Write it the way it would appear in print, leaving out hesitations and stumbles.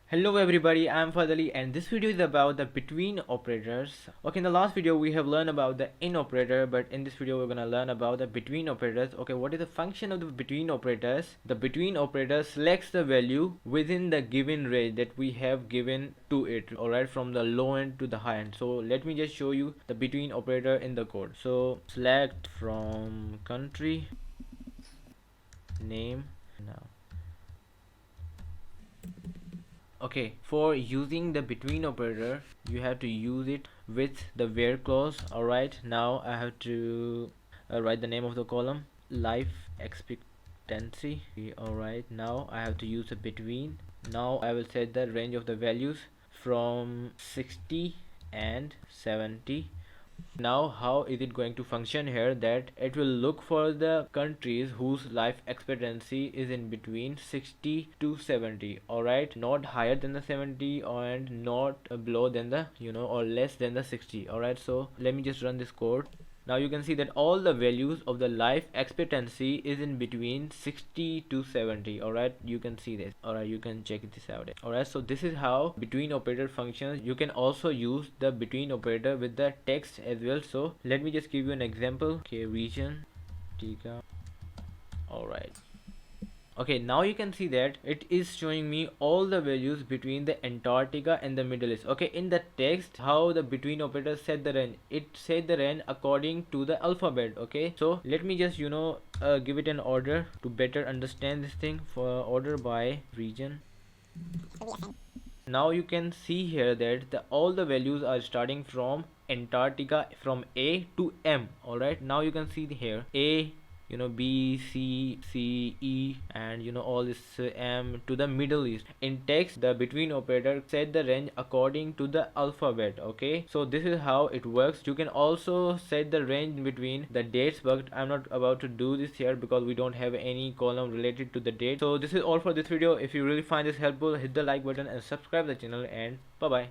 Hello everybody, I'm Fadali and this video is about the between operators. Okay, in the last video we have learned about the in operator, but in this video we're gonna learn about the between operators. Okay, what is the function of the between operators? The between operator selects the value within the given range that we have given to it, alright, from the low end to the high end. So let me just show you the between operator in the code. So select from country name now. Okay, for using the between operator you have to use it with the where clause. Alright, now I have to write the name of the column, life expectancy. Alright, now I have to use a between. Now I will set the range of the values from 60 and 70. Now how is it going to function here? That it will look for the countries whose life expectancy is in between 60 to 70. Alright, not higher than the 70 and not below than the or less than the 60. Alright, so let me just run this code. Now you can see that all the values of the life expectancy is in between 60 to 70. Alright, you can see this. Alright, you can check this out. Alright, so this is how between operator functions. You can also use the between operator with the text as well. So let me just give you an example. Okay, region Tika. Alright. Okay, now you can see that it is showing me all the values between the Antarctica and the Middle East. Okay, in the text, how the between operator set the range, it set the range according to the alphabet. Okay, so let me just give it an order to better understand this thing. For order by region. Now you can see here that all the values are starting from Antarctica, from A to M. Alright, now you can see here A, B, C, E, and all this M to the Middle East. In text, the between operator set the range according to the alphabet. Okay, so this is how it works. You can also set the range between the dates, but I'm not about to do this here because we don't have any column related to the date. So this is all for this video. If you really find this helpful, hit the like button and subscribe the channel, and bye bye.